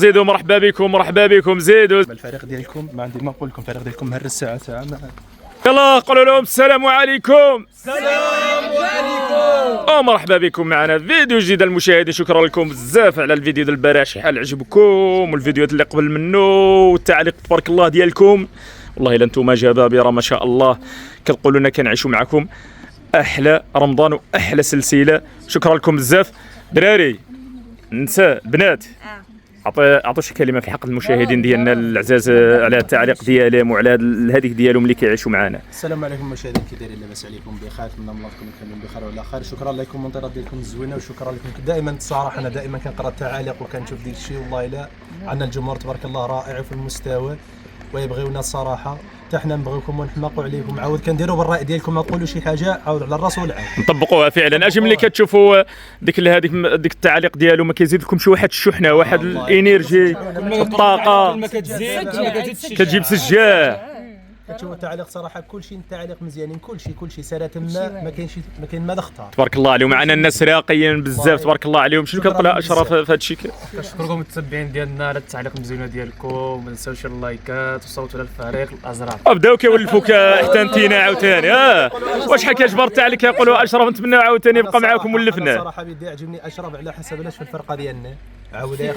زيدوا مرحبا بكم زيدوا. الفريق ديالكم ما عندي ما نقول لكم، الفريق ديالكم هر الساعه ساعه يلا قولوا لهم السلام عليكم. السلام عليكم مرحبا بكم معنا في فيديو جديد المشاهدين. شكرا لكم بزاف على الفيديو ديال البارح، شحال عجبكم والفيديوهات اللي قبل منه والتعليق تبارك الله ديالكم. والله الا نتوما جبابره ما شاء الله. كتقولوا لنا كنعيشوا معكم احلى رمضان واحلى سلسله. شكرا لكم بزاف دراري نساء بنات. عطوا شي كلمه في حق المشاهدين ديالنا العزاز على التعليق ديالهم وعلى الهديك ديالهم اللي كيعيشوا معنا. السلام عليكم مشاهدين، كي دايرين؟ لاباس عليكم بخير؟ نتمنى الله تكونوا كاملين بخير وعلى خير. شكرا لكم المنطقه ديالكم الزوينه وشكرا لكم دائما. الصراحه انا دائما كنقرا التعاليق وكنشوف ديك الشيء، والله الا عندنا الجمهور تبارك الله رائع في المستوى ويبغيونا الصراحه، حتى حنا نبغيوكم ونحماقوا عليكم. عاود كنديروا بالراي ديالكم، ما تقولوا شي حاجه عاود على الراس والعين نطبقوها فعلا. اجي ملي كتشوفوا ديك التعاليق ديالو ما كيزيد لكم شي واحد الشحنه، واحد الانرجي، الطاقه كتجيب سجاه. كتشوف التعليق صراحه كلشي التعليق مزيانين، كلشي ساره تما ما كاين ما اختار. تبارك الله عليهم. معنا الناس راقيين بزاف تبارك الله عليهم. شنو كتقول اشرف في هذا الشيء؟ كنشكركم المتابعين ديالنا على التعليق المزيون ديالكم، ما نساوش اللايكات وصوتوا على الفريق الازرق. بداو كيولفوك حتى انتينا عاوتاني. واش حكى جبر التعليق كيقولوا اشرف نتمنى عاوتاني يبقى معاكم ولفنا. صراحه بدي يعجبني اشرف على حسب علاش في الفرقه ديالنا. عاود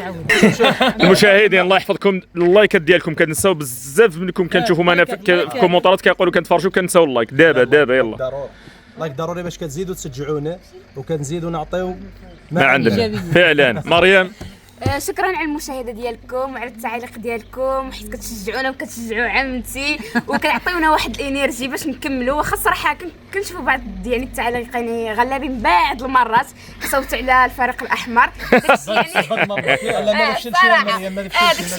المشاهدين الله يحفظكم، اللايكات ديالكم كنساو بزاف منكم كنشوفوا معنا في الكومونتات كيقولوا كنتفرجوا كنساو اللايك. دابا يلا لايك ضروري باش كتزيدوا تشجعونا وكنزيدوا نعطيو ما عندنا فعلا. مريم شكرا على المشاهده ديالكم وعلى التعليق ديالكم، حيت كتشجعونا وكتشجعوا عمتي وكتعطيونا واحد الانرجي باش نكملوا. واخا الصراحه كنشوفوا بعض يعني التعليق يعني غلابين بعض المرات كصوت على الفريق الاحمر. داكشي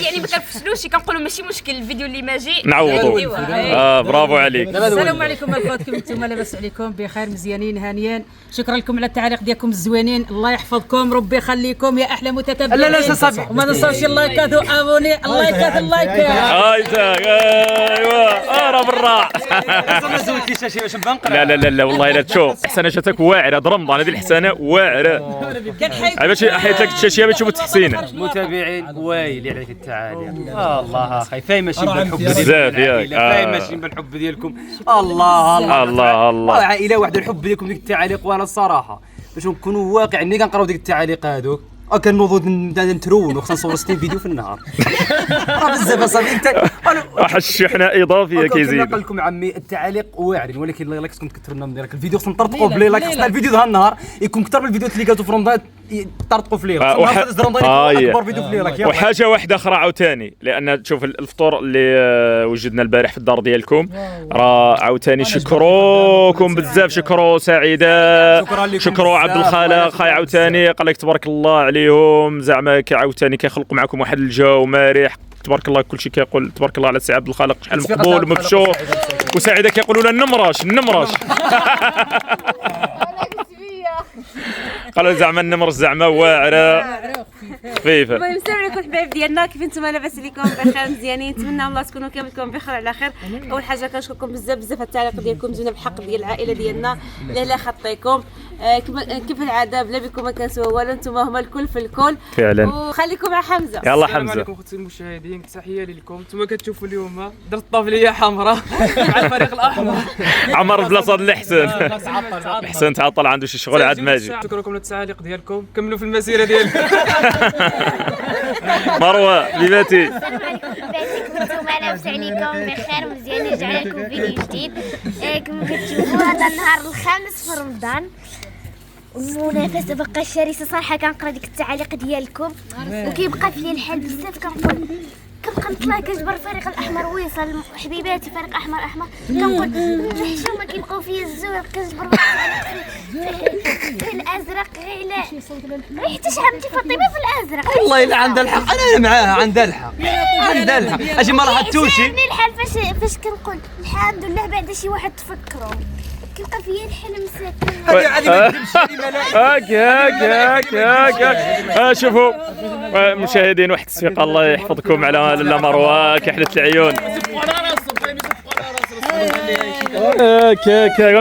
يعني ما كنفشلوش، كنقولوا ماشي مشكل الفيديو اللي ما جي نعوضوا. برافو عليك. السلام عليكم الفاتكم، نتوما لاباس عليكم بخير مزيانين هانيين. شكرا لكم على التعليق ديالكم الزوينين، الله يحفظكم ربي يخليكم يا احلى متتبعين. وما ننساوش اللايكات وابوني. اللايكات ايوا راه بالراح. لا والله الا تشوف حسنه جاتك واعره د رمضان. هذه الحسنه واعره باش حيت لك الشاشيه باش تشوفوا التحسين. متابعين وايلي عليك التعاليق. الله اخي فاين ماشي بالحب بزاف ياك. فاين ماشي بالحب ديالكم. الله عائله واحده الحب ديالكم ديك التعاليق. وانا الصراحه باش نكونوا واقعين ملي كنقراو ديك التعاليق هذوك كنوضوا نترون وخصنا نصور 60 فيديو في النهار. راه بزاف اصاحبي. انت واحد الشحنه اضافيه كيزيد. نقول لكم عمي التعاليق واعرين، ولكن لايك تكون كثر لنا من ديالك الفيديو. خصنا نطرطقوا بلي لايك. خصنا الفيديو ذا النهار يكون اكثر من الفيديوهات اللي كانوا في رمضان طرطقوا في ليله. اكبر فيديو في ليله. وحاجه واحده اخرى عاوتاني، لان تشوف الفطور اللي وجدنا البارح في الدار ديالكم راه عاوتاني شكروكم بزاف. شكروا سعيده، شكروا عبد الخالق عاوتاني قال لك تبارك الله عليهم. زعما عاوتاني كيخلقوا معكم واحد الجو مريح تبارك الله. كلشي كيقول تبارك الله على سي عبد الخالق شحال مقبول ومفتوح. وسعيده كيقولوا لها النمرش قالوا زعما النمر زعما واعره خفيفه. المهم السلام عليكم الحبايب ديالنا، كيف نتوما لاباس عليكم؟ بخير مزيانين. نتمنى الله تكونوا كاملكم بخير على خير. اول حاجه كنشكركم بزاف على التعليق ديالكم، زوينه بحق ديال العائله ديالنا لا خطيكم. كيف العاده بلا بكم ما كنسوا والو، نتوما هما الكل في الكل فعلا. وخليكم مع حمزه. يلا السلام حمزه. عليكم اختي المشاهدين، تحيه لكم. نتوما كتشوفوا اليوم درت طابليه حمراء مع الفريق الاحمر. عمر البلاصه اللي حسن تعطل عنده شي شغل عاد ما جي. شكرا لكم التعاليق ديالكم، كملوا في المسيره ديالكم. مروه بيباتي. السلام عليكم بناتكم، نتوما لاباس عليكم بخير مزيان. رجعنا لكم فيديو جديد. كما كتشوفوا هذا النهار الخامس في رمضان والمنافسه بقى شرسه صراحه. كنقرا ديك التعاليق ديالكم وكيبقى في الحال بزاف. كنقول كنبقى نطلع كنجبر الفريق الاحمر ويصل حبيباتي فريق احمر كنقول نحشومه كيبقاو فيا الزور كنجبر في الازرق. غير لا ريحتش عمتي فاطمه في الازرق. والله الا عندها الحق، انا معاها عندها الحق. اجي ما راحتوش الحال فاش كنقول الحمد لله بعد شي واحد تفكروا كيبقى فيا الحلم ساكن. هذه ما تمشي هاك شوفوا مشاهدين واحد الثقه الله يحفظكم على لاله مروه كحله العيون.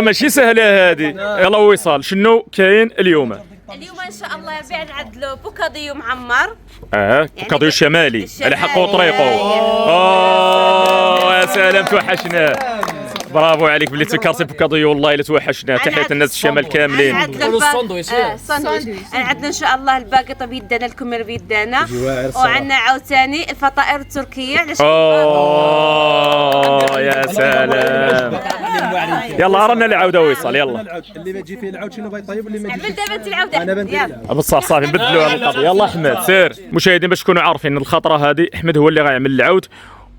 ماشي سهله هذه. يلا وصال شنو كاين اليوم؟ اليوم ان شاء الله يبيع نعدلو بوكاديو معمر. بوكاديو الشمالي على حقه وطريقه. يا سلام توحشنا. برافو عليك بلي تذكرتي بوكاديو، والله الا توحشنا. تحيه الناس الشمال كاملين. الساندويتش عندنا ان شاء الله الباقطه بيدنا، الكمر بيدنا، وعندنا عاوتاني الفطائر التركيه. يا سلام. يلا رانا العوده ويصل. يلا اللي ما تجي فيه العود شنو بيطيب واللي ما عمل تجي دابا انت العوده. انا بندير بصح صافي نبدلوا هذه القضيه. يلا احمد سير. مشاهدين باش تكونوا عارفين الخطره هذه احمد هو اللي غيعمل العود،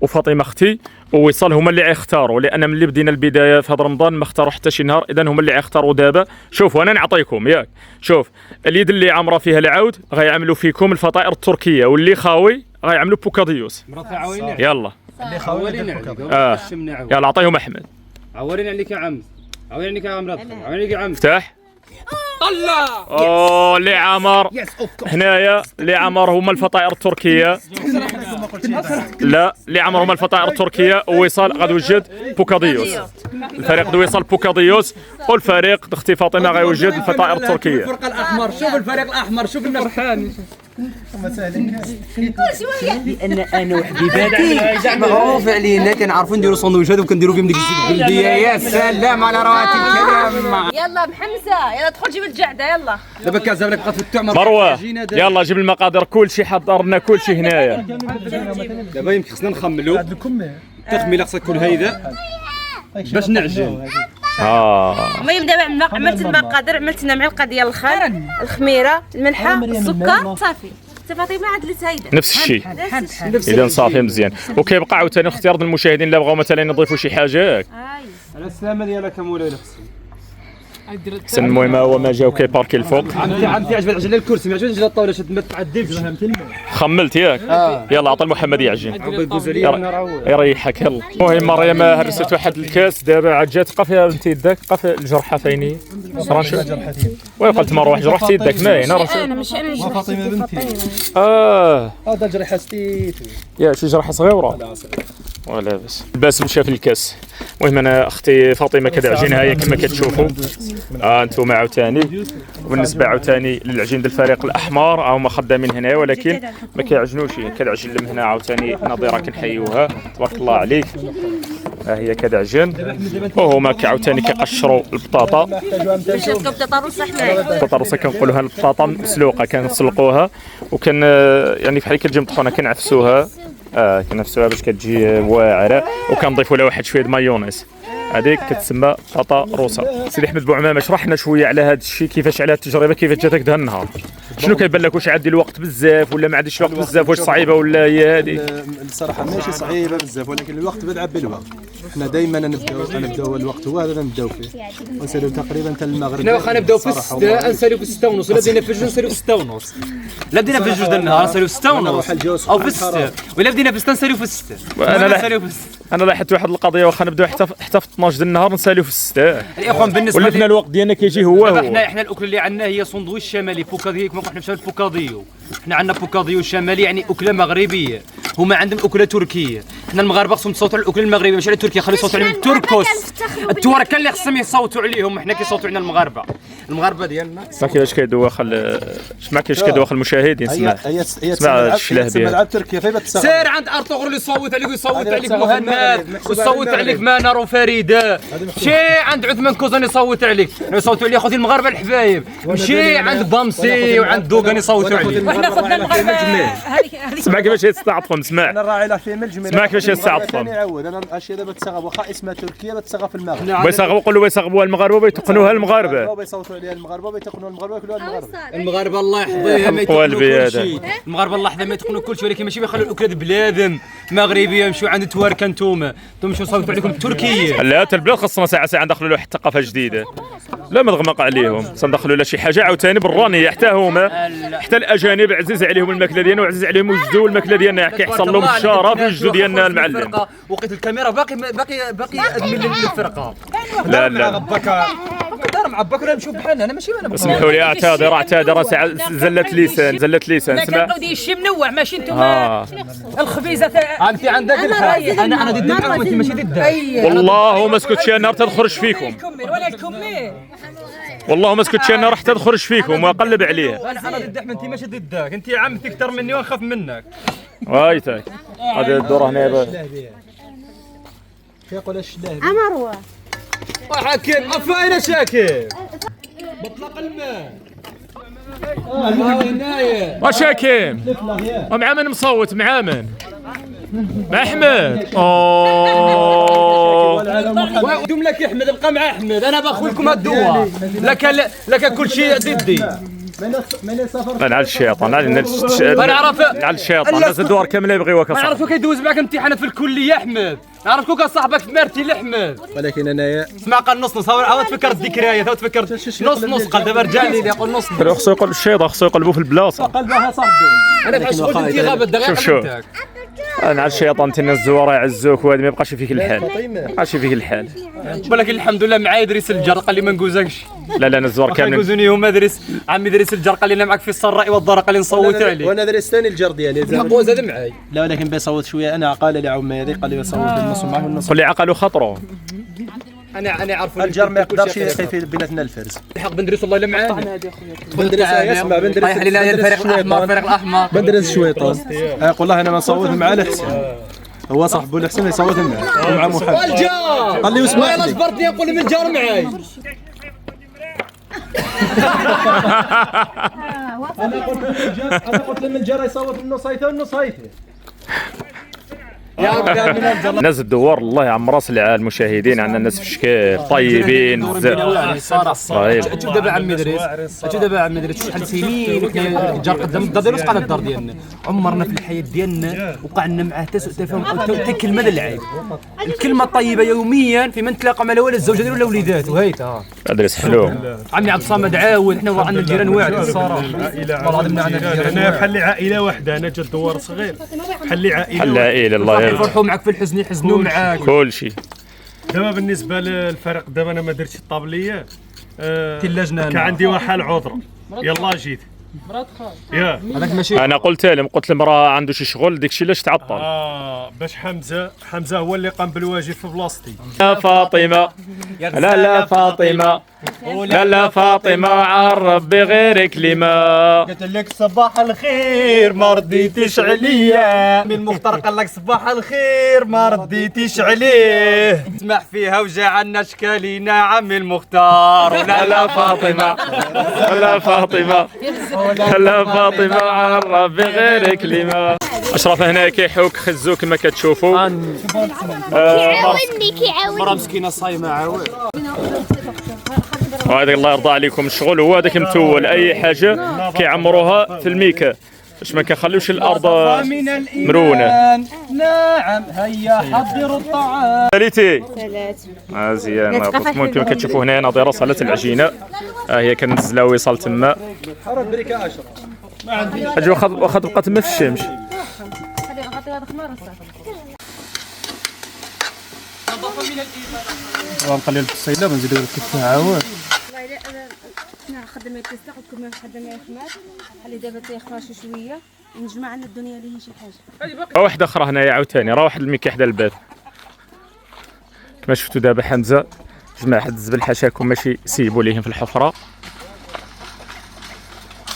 وفاطمه اختي ووصال هما اللي غيختاروا، لان ملي بدينا البدايه في هذا رمضان ما اختاروا حتى شي نهار، اذا هما اللي غيختاروا دابا. شوفوا انا نعطيكم ياك، شوف اليد اللي عامره فيها العود غيعملوا فيكم الفطائر التركيه، واللي خاوي غيعملوا بوكاديوس. يلا اللي خاوي يلا عطيهم احمد. عوريني عليك يا عم، عوريني عليك يا عم، عوريني عليك يا عم. افتح. اللي عمر هنايا، اللي عمر هما الفطائر التركيه. لا اللي عمر هما الفطائر التركيه، ووصال غادي يوجد بوكاديوس. الفريق دو يوصل بوكاديوس، والفريق اختي فاطمه غيوجد الفطائر التركيه. الفريق الاحمر، شوف الفريق الاحمر، شوف الناس فرحان. لان انا وحبيباتي معروف علينا كنعرفوا نديروا سندويشات وكنديروا فيهم ديك الجلديه. يا سلام على رواتب الكلام. يلا محمسه، يلا دخل جيب الجعده. يلا دابا كازا بقات في التعمر. مروه يلا جيب المقادير، كل شيء حضرنا كل شيء هنايا. دابا يمكن خصنا نخملوا التخميله، خصها تكون هيدا باش نعجن. المهم دابا عملت المقادير، عملت لنا معلقه ديال الخل، الخميره، الملحه، السكر، صافي. فاطمه عدلت هيدا نفس الشيء. اذا صافي مزيان. وكيبقى عاوتاني اختيار المشاهدين اللي بغاو مثلا يضيفوا شي حاجه. على السلامه ديالك مولاي الاخصي. المهم هو ما جا وكيباركي الفوق. عمتي عجبت عجل الكرسي، ما عجبتش الطاوله شد ما تعدلش. خملت ياك. يلا عطى المحمد يعجن يريحك. يلا المهم مريم هرست واحد الكاس دابا عاد جات. قفها انت يدك، قف الجرحه فين هي؟ وقلت مروح جرحتي يدك ماين. انا مش انا فاطمه بنتي. هذا جرحه ستيت يا شي جرحه صغيره ولا بس الباس مشى في الكاس. المهم انا اختي فاطمه كتعجنها هي كما كتشوفوا. انتم عاوتاني. وبالنسبه عاوتاني للعجين ديال الفريق الاحمر هما خدامين هنا، ولكن ما كيعجنوش. كتعجن لهم هنا عاوتاني نظيره كنحيوها تبارك الله عليك. ها هي كتعجن، وهما عاوتاني كيقشروا البطاطا. بطاطا روسه حنايا. البطاطا روسه كنقولوها البطاطا مسلوقه، كنسلقوها وكان يعني بحال كتجي مطحونه كنعفسوها. كنفسوها باش كتجي واعره، وكنضيفوا لها واحد شويه د مايونيز. هذيك كتسمى بطاطا روسه. سيدي احمد بوعمامه شرح لنا شويه على هذا الشيء، كيفاش على التجربه، كيفاش جاتك ذا النهار. شنو كيبان لك؟ واش عندي الوقت بزاف ولا ما عنديش الوقت بزاف؟ واش صعيبه ولا هي هذه؟ الصراحه ماشي صعيبه بزاف، ولكن الوقت بدعب بالوقت. حنا دائما نبداو الوقت هو هذا نبداو فيه، ونساليو تقريبا حتى المغرب. حنا واخا نبداو في 6 نساليو في 6 ونص، ولا بدينا في الجوج نساليو في 6 ونص، لا بدينا في الجوج ديال النهار نساليو في 6 ونص او في 6، ولا بدينا في 6 نساليو في 6. انا لاحظت واحد القضيه، واخا نبداو حتى في 12 ديال النهار نساليو في 6. الاخوان بالنسبه ولا فينا الوقت ديالنا كيجي هو احنا الاكل اللي عندنا هي سندويش شمالي بوكاديو. كما قلنا مشى بوكاديو، حنا عندنا بوكاديو شمالي يعني اكله مغربيه، هما عندهم اكله تركيه. حنا المغاربه خصهم يصوتوا على الاكله المغربيه ماشي على تركيا، خليو يصوتوا عليهم التركوس التوركه اللي خصهم يصوتوا عليهم. حنا كيصوتوا علينا المغاربه ديالنا. ما كيفاش كيدوخ ما كيفاش كيدوخ المشاهدين. اسمع الشلاه ديالها. ملعب تركيا فين بتصور؟ سير عند ارطغرل يصوت عليك ويصوت عليك مهند ويصوت عليك منار وفريده. مشي عند عثمان كوزان يصوت عليك، يصوتوا عليه خوتي المغاربه الحبايب. مشي عند بامسي وعند دوغان يصوتوا عليك. وحنا خدنا المغاربه هذيك. اسمع كيفاش يستعطفهم. اسمع انا راعي لا في الجميل. اسمع كيفاش يستعطفهم. يعود انا الاشياء دابا تصاغب واخا اسمها تركيا بتصاغب في المغرب. بيصاغبوا يقولوا بيصاغبوها المغاربه ويتقنوها المغاربه. بيصوتوا عليها المغاربه ويتقنوها المغاربه وياكلوها المغاربه. المغاربه الله يحفظها ما يتقنوا كل شيء. المغاربه الله يحفظها ما يتقنوا كل شيء، ولكن ماشي بيخلوا الاكله بلادهم مغربيه يمشيو عند تواركه. انتم مشيو صوتوا عليكم التركيه. لا حتى البلاد خصنا ساعه ندخلوا له واحد الثقافه جديده. لا ما نغمق عليهم، ندخلوا له شي حاجه عاوتاني برانيه. حتى هما حتى الاجانب عزيز عليهم الماكله ديالنا وعزيز عليهم يوجدوا الماكله ديالنا، كيحصل لهم الشرف يوجدوا ديالنا المعلم. وقيت الكاميرا باقي ادمن للفرقه. لا دار مع باك ولا نشوف بحالنا. انا ماشي انا اسمحوا لي اعتذر زلت لسان. اسمع كنقول شي منوع ماشي انتم الخبيزه. انت عندك الحق. انا ضد الحق وانت ماشي ضد. والله ما سكتش النار تخرج فيكم. ولا الكمل والله ما سكتش انا رحت ادخل فيكم واقلب عليها. انا ضد احمد، انت ماشي ضدك، انت يا عم اكثر مني ونخاف منك. وايتك هذا الدور هنا يقول الشلاهبي مروه حكيم افاينا شاكر مطلق الماء. واش حكيم مع من مصوت؟ مع من؟ مع احمد. دوم لك يا احمد، ابقى مع احمد، انا باخذ لكم الدواء. لك كل شيء ضدي. على الشيطان على الشيطان الناس الدوار كامله يبغيوك اصاحبي. نعرفو كيدوز معك امتحانات في الكليه يا احمد، نعرفو كصاحبك في مرتي احمد. ولكن انايا اسمع قال نص عاود تفكر الذكريات، عاود تفكر نص قال دابا رجع لي يقول نص. خصو يقول الشيطان خصو يقلبوا في البلاصه. قلبها صاحبي. انا بحال شغل انت غابه دغيا شوف انا على الشيطان تنا الزوار يعزوك وهذا ما يبقاش فيك الحال، ما يبقاش فيك الحال. ولكن الحمد لله معايا دريس الجر قال لي ما نقوزكش. لا انا الزوار كامل كنقوزوني هما دريس عمي دريس الجر قال لي انا معك في السراء والضراء قال لي نصوت عليه. وانا دريس ثاني الجر ديالي الحق زاد معاي. لا ولكن بيصوت شويه. انا قال لي عمي هذه قال لي يصوت بالنص ومعه النص. قل لي عقلوا خطره. انا عارف الجر ما يقدرش يخيف بيناتنا الفرز. الحق بندرس والله الا معانا. بندرس يسمع بندرس. طيح علينا الفريق الاحمر الفريق الاحمر. بندرس الشويطان. يقول والله انا ما نصوت مع الحسين. هو صاحبه الحسين يصوت معاه ومع محمد. الجار قال لي واسمع انا صبرتني نقول من الجار معاي. انا قلت لهم الجار يصوت النصيته والنصيته. يا ربي من الجار. ناس الدوار الله يعمر راس المشاهدين، عندنا الناس في شكال طيبين بزاف. شوف دابا عمي ادريس، شوف دابا عمي ادريس شحال سنين وحنا الجار قدام الدار وسقنا الدار ديالنا، عمرنا في الحياه ديالنا وقع عندنا معاه حتى سوء تفاهم حتى كلمه للعيب. الكلمه الطيبه يوميا في من نتلاقى مع ولا الزوجه ديالو ولا وليدات وهيتا. ادريس حلو. عمي عبد الصمد عاود، حنا عندنا الجيران واعرين الصراحه. والله العظيم عندنا الجيران. انا بحال عائله واحده، انا جد دوار صغير بحال عائله. العائله الله يفرحوا معك في الحزن يحزنوا معاك كل شيء. دابا بالنسبه للفريق دابا انا ما درتش الطابليه. تلاجنا كان عندي واحد عذره يلا جيت. يا هذاك ماشي. انا قلت لهم راه عنده شي شغل داك الشيء علاش تعطل. باش حمزه هو اللي قام بالواجب في بلاصتي. يا فاطمه لا فاطمه لا فاطمه عرف بغيرك لما. قلت لك صباح الخير ما رديتيش عليا، من مختار قال لك صباح الخير ما رديتيش عليه. اسمح فيها وجعلنا اشكالينا عمي المختار. لا فاطمه لا فاطمه لا فاطمه عرف بغيرك لما. اشرف هنا كيحوك خزو كما كتشوفوا. كيعاوني مرا مسكينه صايمه عاود. وهذا الله يرضى عليكم الشغل هو هذاك متول اي حاجه كيعمروها في الميكا باش ما كنخليوش الارض مرونه. نعم هيا حضروا الطعام. ساليتي مزيان. كما كتشوفوا هنا ناظره صاله العجينه هي كنزلها ويصال تما. حرد بريكه 10 ما عندي. اجي واخا تبقى تما في الشمس. ونقلل التصيله ونزيدو الكفته عاود. والله الا انا خدامه كيستا كنا خدامه خمات خلي دابا تيخرج شويه نجمع عندنا الدنيا اللي هي شي حاجه. واحده اخرى هنايا عاوتاني راه واحد الميكي حدا الباب كما شفتوا دابا حمزه جمع حد الزبل حاشاكم ماشي سيبوا ليهم في الحفره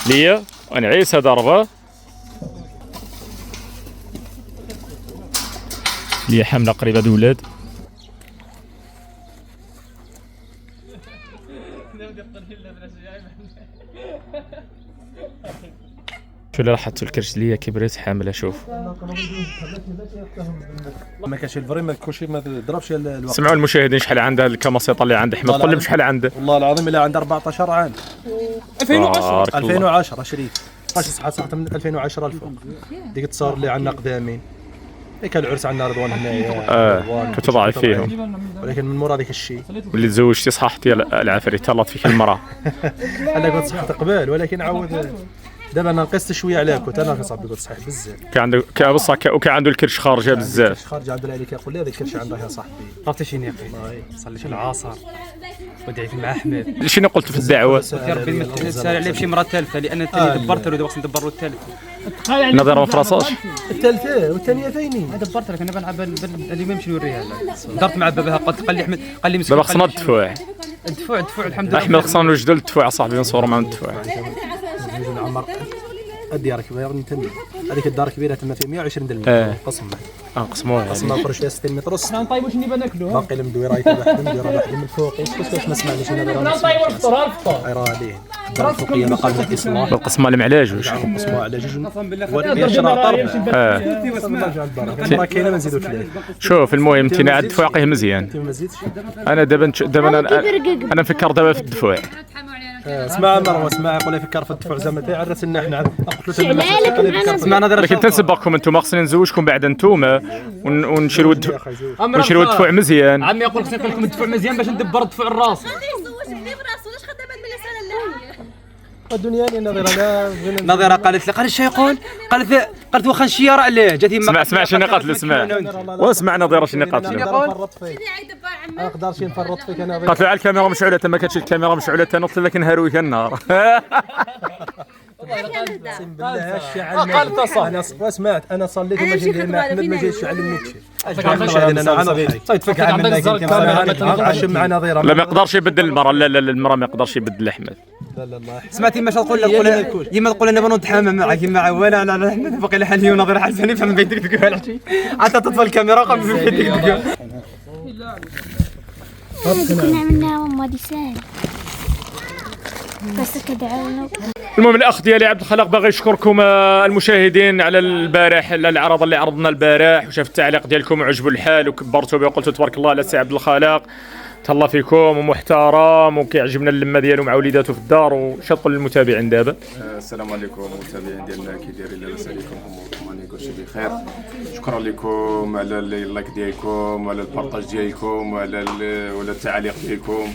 ليا ونعيسها ضربه ليا حامله قريبه دولاد. شو اللي لاحظتوا الكرش ليا كبرت حامله شوف. ما كانش الفري ما كلشي ما ضربش الوقت. سمعوا المشاهدين شحال عنده الكماسيطه اللي عند احمد. قول لهم شحال عنده. والله العظيم الا عنده 14 عام. 2010 شريف اش صحه من 2010 الفوق. ديك التصاور اللي عندنا قدامين كان العرس عندنا رضوان هنايا. كنت ضاعف فيهم ولكن من مورا ديك الشيء واللي تزوجتي صححتي العفريت طلعت فيك المراه. انا كنت صحت قبل ولكن عاود دابا انا نقصت شويه عليك انا صاحبي قلت صحيح بزاف كان عنده بصح وكان عنده الكرش خارجه بزاف. خارج عبد العلي كيقول لي هذا الكرش عندك يا صاحبي. عرفتي شنو يا اخي؟ صليت العصر ودعيت مع احمد. شنو قلت في الدعوه؟ يا ربي ما تسال عليه بشي مرة ثالثه لان الثاني دبرت له دابا خصني ندبر له الثالث. نظيره ما فراساش. الثالثه والثانيه فيني. دبرت لك انا بنلعب اليوم نمشي نوريها. درت مع بابها قال لي احمد قال لي مسكين. دابا خصنا الدفوع. الدفوع الحمد لله. احمد خصنا نوجدوا الدفوع اصاحبي نصوروا معهم الدفوع. عمر الديار كبيره نتمي هذيك الدار كبيره تما فيها 120 درهم قسم قسموها الفرش فيها 60 متر ونص. نطيبوا شنو ناكلوا باقي المدويره يتبع مدويره واحده من الفوق واش ما سمعناش انا دابا نطيبوا الفطور الفطور راه عليه الدار الفوقيه ما قال الاسم بالقسمه المعلاج واش قسموها على جوج ويشرى طرف راه كاينه ما نزيدوش ليه. شوف المهم امتناع الدفوع قيه مزيان. ما زيدش انا دابا انا نفكر دابا في الدفوع. اسمع مروه اسمع يقول لي فكر في الدفوع زعما تيعرسنا حنا قلت له سمعنا لكن تنسبقكم انتم خصني نزوجكم بعد انتم ونشريو الدفوع مزيان. عمي يقول خصني نقول لكم الدفوع مزيان باش ندبر الدفوع الراس. الدنيا نظيره نظيره قالت الشيء يقول قالت واخا نشير عليه جاتي اسمع شنو قاتل اسمع واسمع نظيره شنو قاتل. ما نقدرش نفرط فيك انا قالت له على الكاميرا مشعوله ما كانتش الكاميرا مشعوله تنط لك نهارويك النار. اقسم بالله الشعل قالت صح انا وسمعت انا صليت وما جيت مع احمد ما جاش الشعل المتشي تفك مع نظيره لا ما يقدرش يبدل المراه لا المراه ما يقدرش يبدل احمد. لا الله سمعتي ما تقول لك ديما تقول انا نتحامى معك مع ولا على احمد باقي لحالي ونظيره حسني فما بين ديك تقول عرفتي حتى تطفى الكاميرا قبل ما بين ديك تقول كنا عملناها وما دي سهل بس كدعونا. المهم الاخ ديالي عبد الخالق باغي يشكركم المشاهدين على البارح العرض اللي عرضنا البارح وشاف التعليق ديالكم وعجبوا الحال وكبرتوا به وقلتوا تبارك الله على سي عبد الخالق تهلا فيكم ومحترم وكيعجبنا اللمه ديالو مع وليداته في الدار. وش تقول للمتابعين دابا؟ السلام عليكم المتابعين ديالنا كي دايرين لاباس عليكم اموركم راني كلشي بخير. شكرا لكم على اللايك ديالكم وعلى البارطاج ديالكم وعلى التعاليق ديالكم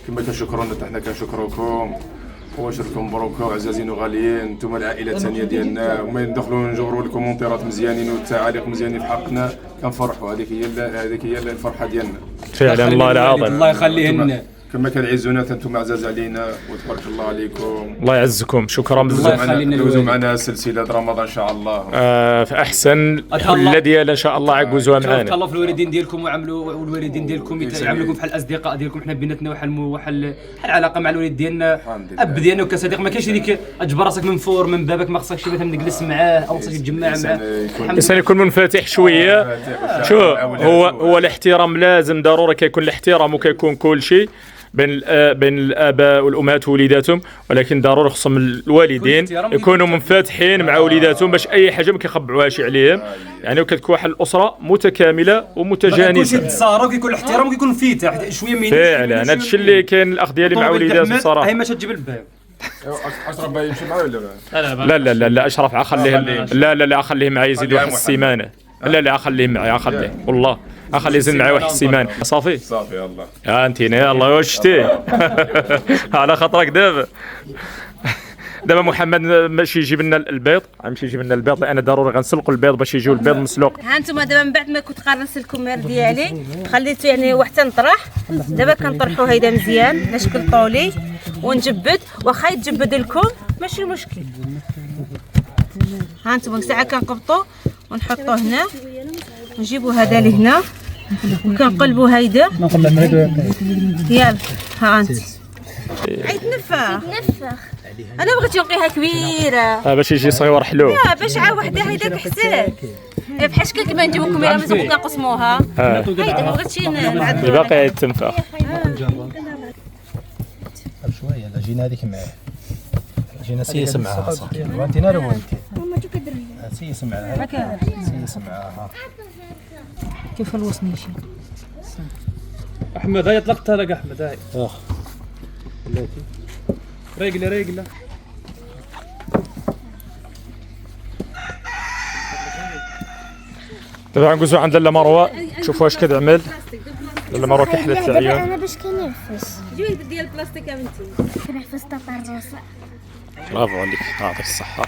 كما كنشكرونا حتى حنا كنشكروكم واشركم مبروك وعزازين وغاليين انتم العائله الثانيه ديالنا وما ندخلوا نجبروا الكومونتيرات مزيانين والتعاليق مزيانين في حقنا كنفرحوا. هذيك هي الفرحه ديالنا فعلا الله العظيم الله يخليهن كما كنعزونا انتم عزاز علينا وتبارك الله عليكم. الله يعزكم شكرا بزاف. ندوزوا معنا سلسله رمضان ان شاء الله في احسن حله ديال ان شاء الله عكوزوها معنا. تهلاو في الوالدين ديالكم وعملوا والوالدين ديالكم يعاملوكم بحال الاصدقاء ديالكم. حنا بيناتنا واحد العلاقه مع الوالد ديالنا اب ديالنا وكصديق ما كاينش هذيك تجبر راسك من فور من بابك ما خصكش مثلا نجلس معاه او خصك تجمع معاه. الانسان يكون منفتح شويه. شوف هو الاحترام لازم ضروري كيكون الاحترام وكيكون كل شيء بين الاباء والامهات ووليداتهم ولكن ضروري خصهم الوالدين يكونوا منفتحين مع وليداتهم باش اي حاجه ما كيخبعوهاش عليهم يعني وكتكون واحد الاسره متكامله ومتجانسه. كلشي تصارى وكيكون الاحترام وكيكون انفتاح شويه من فعلا هذا الشيء اللي كاين الاخ ديالي مع وليداته صراحه. هي ما تجيب الباب اشرف باغي يمشي معايا ولا لا لا لا اشرف اخليه لا اخليه معايا يزيد واحد السيمانه. لا اخليه معايا اخليه والله اخليه يزيد معايا واحد السيمانه صافي يلا انت الله واش شتي على خاطرك دابا محمد ماشي يجيب لنا البيض غيمشي يجيب لنا البيض انا ضروري غنسلقوا البيض باش يجيو البيض مسلوق. ها انتم دابا من بعد ما كنت قارنت الكمير ديالي خليته يعني وحتى نطرح دابا كنطرحوا هيدا مزيان على شكل طولي ونجبد واخا يتجبد لكم ماشي مشكل. ها انتم ساعه كنقبطوا ونحطوه هنا نجيبوا هذا لهنا وكنقلبوا هيدا يلا ها انت عيتنفخ انا بغيت نقيها كبيره باش يجي صغيور حلو. لا باش عا وحده هيداك حسان بحال شكل كيما نجيبو كميره من سوق كنقسموها هيدا ما بغيتش نعدلو باقي يتنفخ شويه العجينه هذيك معاه العجينه سيس معاها صافي وانت نار وانت سيس معاها سيس معاها كيف الوصني شي احمد هاي طلقتها لك احمد هاي ريقله دابا غنجوزو عند لاله مروه شوفوا واش كتعمل. لاله مروه كحلت العيون انا باش كنعفس جوي ديال البلاستيك يا بنتي كنعفس طاطا الروسه برافو عليك، يعطيك الصحة.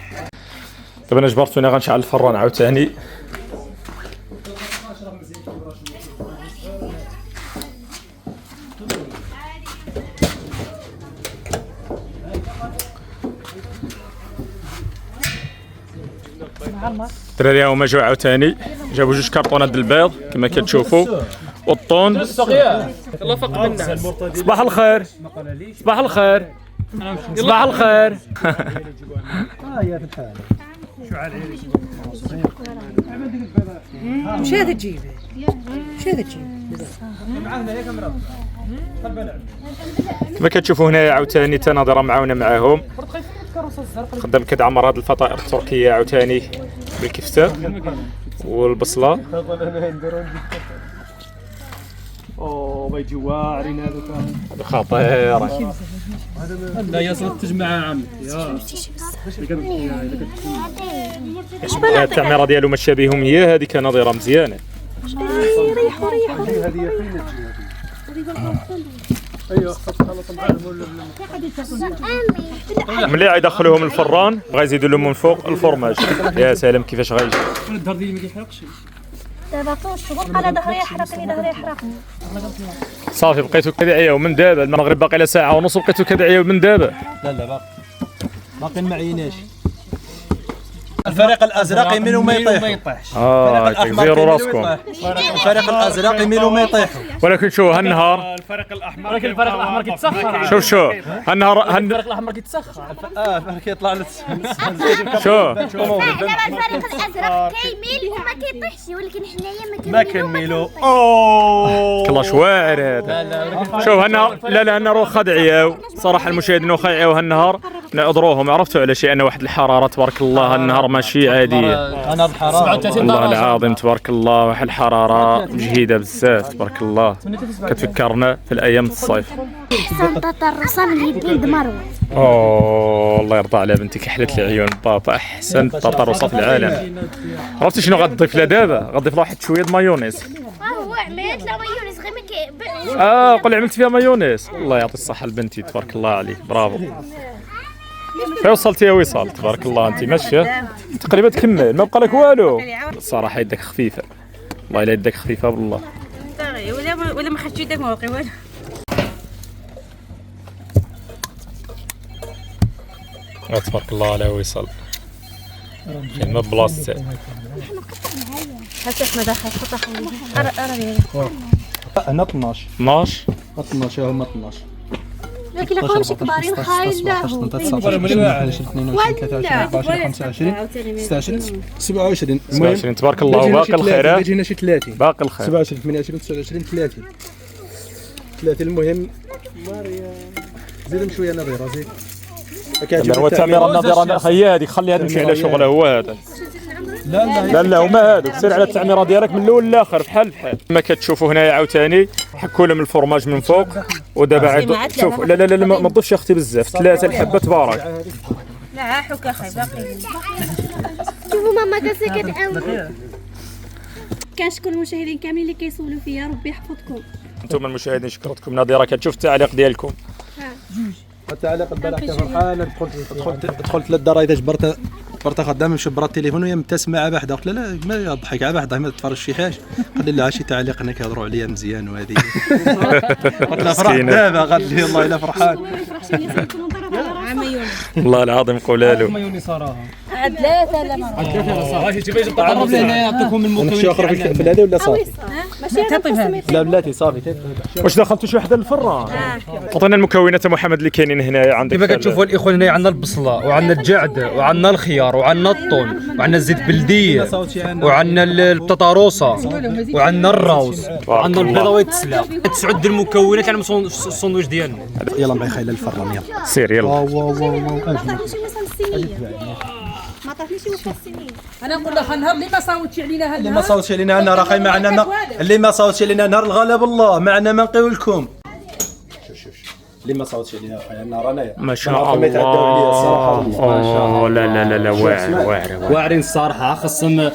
دابا انا جبرتوني غنشعل الفران عاوتاني. الدراري هما جاو عاوتاني، جابوا 2 كرطونات د البيض كما كتشوفوا والطون. الله فوق منا. صباح الخير، صباح الخير، صباح الخير. مش هذا تجيبه، مش هذا تجيبه. كما كتشوفوا هنايا عاوتاني تناظر معاونا معاهم. خدام كتعمر هاد الفطائر التركيه عاوتاني بالكفته والبصله. اوه ما يجي واعرين هذوك. هذا خطير. لا يصل تجمع عام التعميره ديالو ما تشابههم هي هذيك نظيره مزيانه. ريحوا هذه فين ايوه خلص معاهم. ملي غيدخلوهم الفران بغا يزيدوا لهم من فوق الفرماج. يا سلام كيفاش غيجي. الدار ديالي ما كيحرقش. دابا طول الشغل قال ظهري يحرقني ظهري يحرقني. صافي بقيتو كدعياو من دابا، المغرب باقي له ساعه ونص وبقيتو كدعياو من دابا. لا باقي ما عيناش. الفريق الازرق يميل وما يطيحش. كيزيروا راسكم. الفريق الازرق يميل وما يطيحوا. ولكن شو هالنهار الفريق الاحمر، ولكن الفريق الاحمر كيتسخر. شوف هالنهار الفريق الاحمر كيتسخر. كيطلع له شو دابا الفريق الازرق كيميل وما كيطيحش، ولكن حنايا ما كنميلوا. كلاش واعر هذا. شوف هالنهار لا النهار واخا دعياو صراحه المشاهدين واخا يعياو هالنهار نعذروهم. عرفتوا على شيء؟ ان واحد الحراره تبارك الله هالنهار ماشي عاديه. انا الحراره والله العظيم تبارك الله واحد الحراره مجهده بزاف تبارك الله. كتفكرنا في الايام الصيف. احسن تطرصه من يدين دمروه. الله يرضى على بنتك، حلت لي عيون بابا. احسن تطرصه في العالم. عرفتي شنو غتضيف لها دابا؟ غتضيف لها واحد شويه د مايونيز. هو عملت لا مايونيز غير ما قول عملت فيها مايونيز. الله يعطي الصحه لبنتي تبارك الله عليك، برافو. فين وصلتي يا وصال؟ تبارك الله انت ماشيه تقريبا تكمل ما بقى لك والو. الصراحه يدك خفيفه، والله الا يدك خفيفه بالله. ولا ما خدتش يدك ما واقي والو. تبارك الله على وصال. ما بلاصتها. هاتي احمد اخي خطا حولي. انا 12 هما 12. لكن لا ماشي كبارين خايل لا 27 27 تبارك الله. وباقي الخير جينا شي 30 باقي الخير 27 28 29 30 المهم زيدهم شويه نظيره زيد. هو التعميره النظيره هي هذيك خليها تمشي على شغله هو هذا. لا هما هادوك سير على التعميره ديالك من الاول للاخر بحال كما كتشوفوا هنايا عاوتاني حكوا لهم الفرماج من فوق. ودابا عاد شوف لا ما تضيفش اختي بزاف، 3 الحبه تبارك. لا حك اخي باقي. شوفوا ماما كاسه كتعاون. كنشكر المشاهدين كاملين اللي كيصولوا فيا، ربي يحفظكم. انتم المشاهدين شكرتكم. نادره كتشوف التعليق ديالكم. التعليق البارح كان فرحان. دخلت للدار اذا جبرت خدام مشى برا التليفون وهي متسمعه بحده. قلت لا ما ضحك على بحده ما تفرج شي حاجه. قال لي لا شي تعليق هنا كيهضروا عليا مزيان وهذه. قلت لها فرح دابا. قالت لي والله الا فرحان. والله العظيم قولها له. مايوني صراحه عاد 3 لا مرة. هاي تبي تقرب لهنا يعطيكم المكونات. نمشي اخر في هذه ولا صافي؟ ماشي لا بلاتي صافي. واش دخلتوا شي وحده للفران؟ عطينا المكونات محمد اللي كاينين هنايا عندك. كيف كتشوفوا الاخوان هنا عندنا البصله وعندنا الجعد وعندنا الخيار وعندنا الطون وعندنا الزيت بلديه وعندنا البطاطا روسه وعندنا الروز وعندنا البيضه ويتسلى. 9 المكونات على الساندويتش ديالنا. يلا معي خايله الفران يلا سير يلا. ما عطاتنيش وقت السنين. انا نقول لها النهار اللي ما صوتش علينا هالنهار اللي ما صوتش علينا النهار اخي معنا اللي ما صوتش علينا نهار الغلب الله معنا ما نقيو لكم. اللي ما صوتش عليها اخويا انا رانايا ما شاء الله. اوه لا لا لا لا واعر واعرين الصراحه. خصهم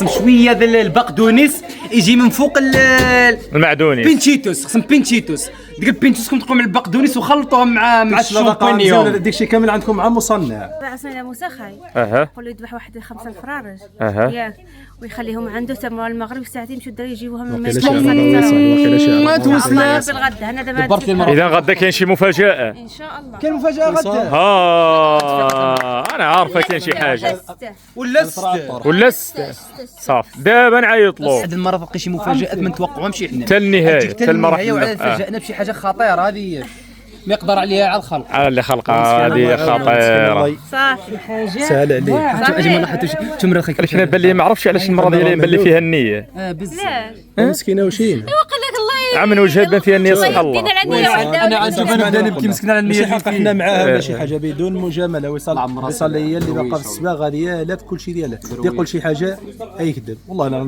شويه ديال البقدونس يجي من فوق المعدوني بينشيتوس. خصهم بينشيتوس. ديك البينشيتوس تقوم مع البقدونس وخلطوهم مع الشامبينيون. داكشي كامل عندكم مع مصنع. عصينا مسخاي اها يقول له يذبح واحد 5 الفرارج اها ياك ويخليهم عنده تما المغرب ساعتين يمشوا الدراري يجيبوها من ما توصلنا بالغدا انا دابا اذا غدا كاين شي مفاجاه ان شاء الله. كاين مفاجاه غدا انا عارفه كاين شي حاجه ولا صافي دابا نعيط له هاد المره بقى شي مفاجات ما نتوقعهمش حنا حتى النهايه حتى المراحل وعاد فاجئنا بشي حاجه خطيره. هذه ما يقدر عليها على الخلق. على اللي خلقها هذه خطيره صافي سهل عليك. اجي ما لاحظتوش تمر خيك. ولكن بان لي ما عرفتش علاش المره ديالي بان لي فيها النيه بزاف مسكينه وشين قال لك الله عمل وجهها بان فيها النيه سبحان الله. انا عندي بدا نبكي مسكين على النيه حق حنا معاها ماشي حاجه بدون مجامله. وصل هي اللي باقا في الصباغه ديالها في كل شيء ديالها يقول شي حاجه يكذب. والله انا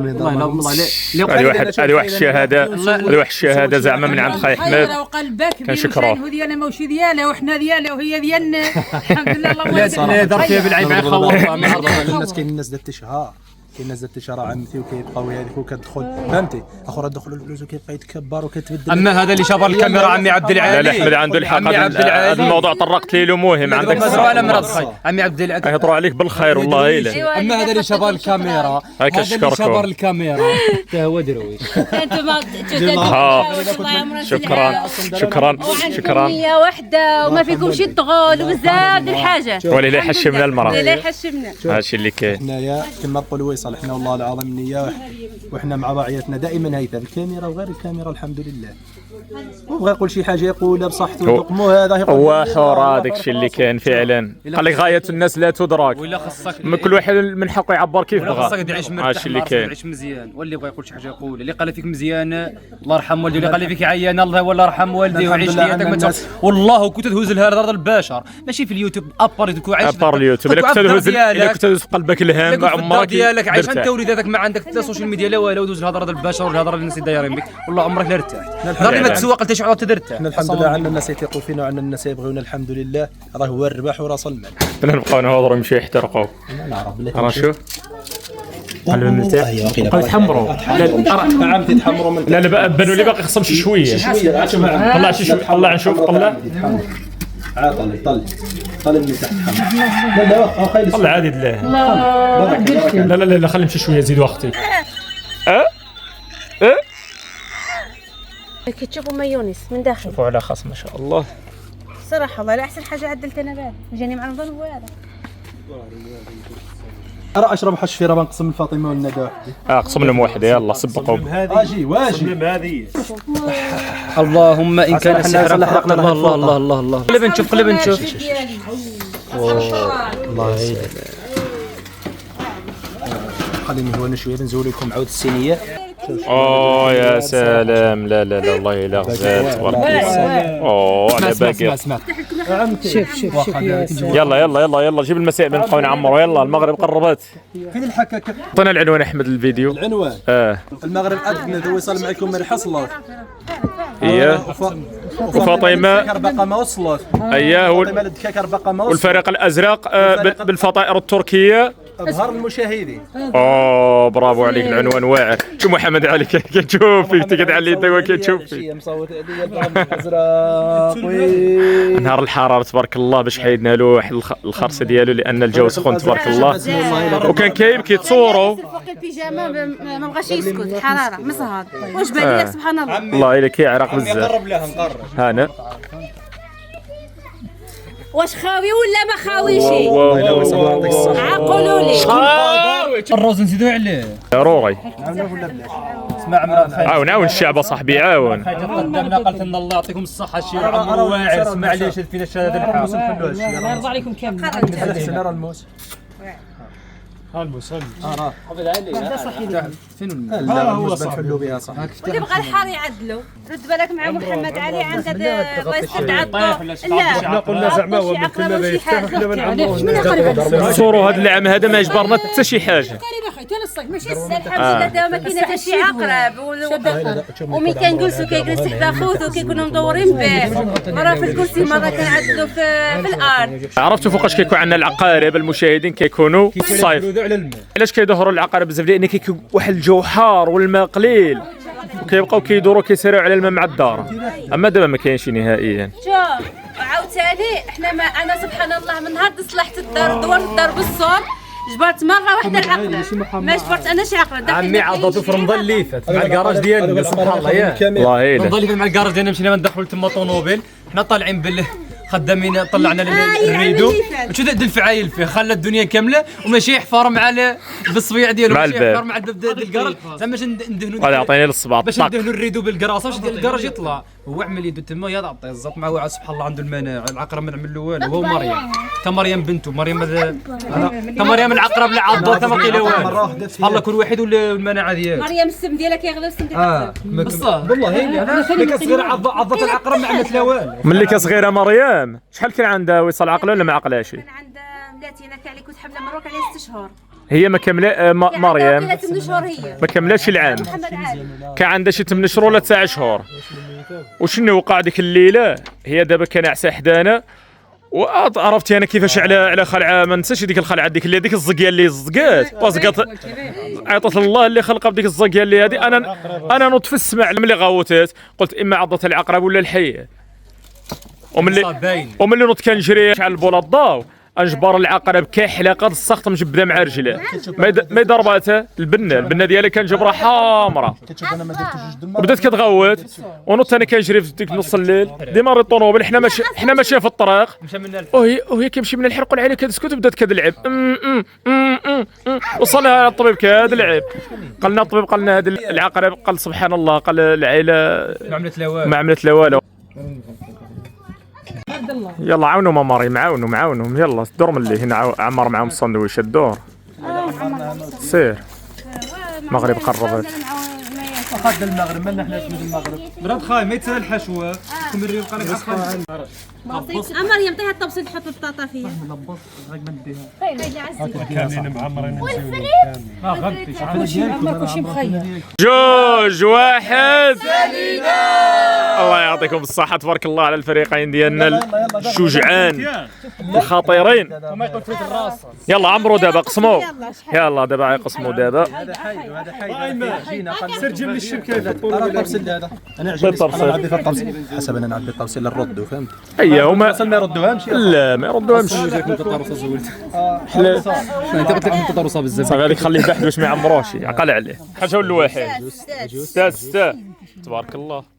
هذه واحد الشهاده هذه واحد الشهاده زعما من عند خاي حماد وقلبك كنشكروه. ديالنا ماشي ديالها وحنا ديالها وهي ديالنا. الحمد لله اللهم لا ضرب فيها بالعين مع خواتها. الناس كاين الناس دات شهر كاين الناس دات شهر عمتي وكيبقاو هذيك وكتدخل فهمتي اخر دخلوا الفلوس وكيبقى يتكبر وكتبدل. اما هذا اللي شابر الكاميرا عمي عبد العالي. لا احمد عنده الحق. هذا الموضوع طرقت ليه له مهم عندك مزروع على مرض خاي عمي عبد العالي. يهضروا عليك بالخير والله الا. اما هذا اللي شابر الكاميرا هذا اللي شابر الكاميرا حتى هو درويش. انتم شكرا نية واحده وما فيكمش الطغول وبزاف د الحاجات. ولله يحشمنا المراه. لا يحشمنا. هادشي اللي كاين. حنايا كما نقولوا ويصل حنا والله العظيم النية وحنا مع بعضياتنا دائما هيثم الكاميرا وغير الكاميرا الحمد لله. وبغى يقول شي حاجه يقولها بصحته ودقمو هذا هو حور. هذاك الشيء اللي كاين فعلا. قال لك غايه الناس لا تدرك. ولا خصك كل واحد من حقه يعبر كيف بغى. خصك تعيش مرتاح اللي كاين. تعيش مزيان واللي بغى يقول شي حاجه يقول. اللي قال فيك مزيان الله يرحم والديه. اللي قال فيك عيان الله والله يرحم والديه وعيش حياتك. والله كنت تهز لها الارض البشر ماشي في اليوتوب ابار تكون عايش ابار اليوتوب. الا كنت تهز في قلبك الهام عمرك ديالك عايش انت وليداتك ما عندك حتى السوشيال ميديا لا والو دوز الهضره ديال البشر والهضره ديال الناس اللي دايرين بك والله عمرك لا ارتحت. ضرني ما تسوق حتى شي عاد ترتاح. حنا الحمد لله عندنا الناس يثيقوا فينا وعندنا الناس يبغيونا الحمد لله. راه هو الرباح وراس المال. حنا نبقاو نهضروا نمشيو يحترقوا. راه شوف قالوا مرتاح بقاو يتحمروا. عمتي تحمروا من لا لا بانوا لي باقي خصهم شي شويه. طلع شي شويه. طلع نشوف. طلع طلع من تحت حمر. لا لا واخا خايل طلع عادي الله. لا لا لا خلي نمشي شويه زيد وقتي. كي تشوفوا مايونيز من داخل شوفوا على خاص ما شاء الله. صراحه والله لا احسن حاجه عدلت انا بها جاني مع رمضان هو هذا. راه اشرب حشفيره بنقسم لفاطمه والندى وحدي. قسم لهم واحده يلا سبقوا. اجي واجي اللهم ان كان السحر فرقنا. الله الله الله الله الله. قلب نشوف قلب نشوف. الله يعينك. خليني هو شويه نزول لكم عود الصينيه. يا سلام. لا لا لا والله الا غزات تبارك الله. على باقي. شوف يلا يلا يلا يلا جيب المسائل نبقاو نعمروا. يلا المغرب قربت. فين الحكاك؟ عطينا العنوان احمد الفيديو. العنوان المغرب ادنى وصل معكم من حصلت. وفاطمه باقا ما وصلت. والفريق الازرق بالفطائر التركيه. اظهر المشاهدين. برافو عليك. العنوان واعر. شو محمد علي كتشوف فيك تقعد على اليد كتشوف فيك. مصوت عليا نهار الحراره تبارك الله باش حيدنا له واحد الخرصه ديالو لان الجو سخون تبارك الله وكان كاين كيتصوروا فوق البيجامه ما بغاش يسكت الحراره مصهد واش بالي سبحان الله. الله الا كيعرق بزاف. نقرب لها نقرب. هانا واش خاوي ولا ما خاويش؟ عقولوا لي الروز نزيدو عليه ضروري. اسمع مراد عاون الشعب صاحبي عاون. قدمنا قالت لنا الله يعطيكم الصحه الشيء عمرو واعر. اسمع لي شد فينا الشهاده الحاصل الله يرضى عليكم كامل. هذا حسن راه الموس. فين لا هو صح نحلوا بها صح. واللي بغى الحار يعدلوا. رد بالك مع محمد علي عند الله يستر احنا قلنا زعما هو من كنا لا يفتح وحنا ما نعمروش. صوروا هذا العام هذا ما يجبرنا حتى شي حاجه. ماشي الحمد لله دابا ما كاين حتى شي عقرب ومن كنجلسوا كيجلس حدا خوتو كيكونوا مدورين به مره في الكرسي مره كنعدلوا في الارض. عرفتوا فوقاش كيكون عندنا العقارب المشاهدين كيكونوا في الصيف. علاش كيظهروا العقارب بزاف؟ لان كيكون واحد الجو حار والماء قليل وكيبقاو كيدوروا كيسيروا على الماء مع الدار. اما دابا ما كاينش نهائيا. شوف وعاوتاني احنا ما انا سبحان الله من نهار صلحت الدار دورت الدار بالصور جبرت مره واحده العقرب ما جبرت انا شي عقرب. عمي عضته في رمضان اللي فات مع الكراج ديالنا سبحان الله ياه الله يلا رمضان اللي فات مع الكراج ديالنا مشينا ندخلوا تما طونوبيل حنا طالعين خدامين طلعنا الريدو شو ذا الفعايل فيه خلى الدنيا كامله وماشي يحفر مع بالصبيع ديالو ماشي يحفر مع الباب ديال الكراج زعما باش ندهنوا هذا عطيني للصباط باش ندهنوا الريدو بالكراصه باش الكراج يطلع هو عمل يدو تما يا عطيه الزط مع واحد سبحان الله عنده المناعه العقرب ما نعمل له والو هو مريم تا مريم بنته مريم تا مريم العقرب اللي عضو تا ما قيل والو سبحان الله كل واحد والمناعه ديالو مريم السم ديالها كيغلى السم ديالها والله انا ملي كانت صغيره عضت العقرب ما عملت لا والو ملي كانت صغيره مريم شحال كان عندها وصال عقله ولا ما عقلاش؟ كان عندها ملاتي انا كاع كنت حامله مروك عليها 6 شهور هي ما كمله مريم 8 شهور هي ما كملاتش العام كان عندها شي 8 شهور ولا 9 شهور. وشنو وقع ديك الليله؟ هي دابا كناعسه حدانا وعرفتي انا كيفاش على خلعه ما ننساش ديك الخلعه ديك اللي ديك الزقيه اللي زقات وزقات عيطت الله اللي خلقها بديك الزقيه اللي هذه. انا نوض في السماع ملي غوتت قلت اما عضت العقرب ولا الحيه. وملي نوض كنجري على البوله الضاو انجبر العقرب كحلقه السخط مجبده مع رجله ما ضرباتها البنه ديالها كان جبرها حامره بدات كتغوت ونوض انا كنجري في ديك نص الليل ديما الطوموبيل حنا ماشيين في الطريق وهي كيمشي من الحرق عليه كتسكت بدات كتلعب وصلها الطبيب كتلعب قالنا الطبيب قالنا هذا العقرب قال سبحان الله قال العائله ما عملت لا والو. يلا عاونوا مريم عاونوا يلا دور من اللي هنا عمر معاهم الساندويشات دور سير المغرب قربت خد المغرب مالنا حنا في المغرب براد خاي ما يتسال الحشوه تمري وقال لك مريم طيح الطبسيل تحط البطاطا فيها كاملين معمرين جوج واحد الله يعطيكم الصحة تبارك الله على الفريقين ديالنا الشجعان الخطيرين. يلا عمرو دابا قسموا يلا دابا يقسموا دابا هذا حي سير جيب لي الشبكه الطبسيل هذا انا نعدي في الطبسيل حسب انا نعدي الطبسيل للرد فهمت اييه هما ما يردوهمش لا ما يردوهمش انت قلت لك انت طروسه بزاف صافي هذيك خليه بحد باش ما يعمروش عقل عليه حاجه ولا واحد ستة تبارك الله.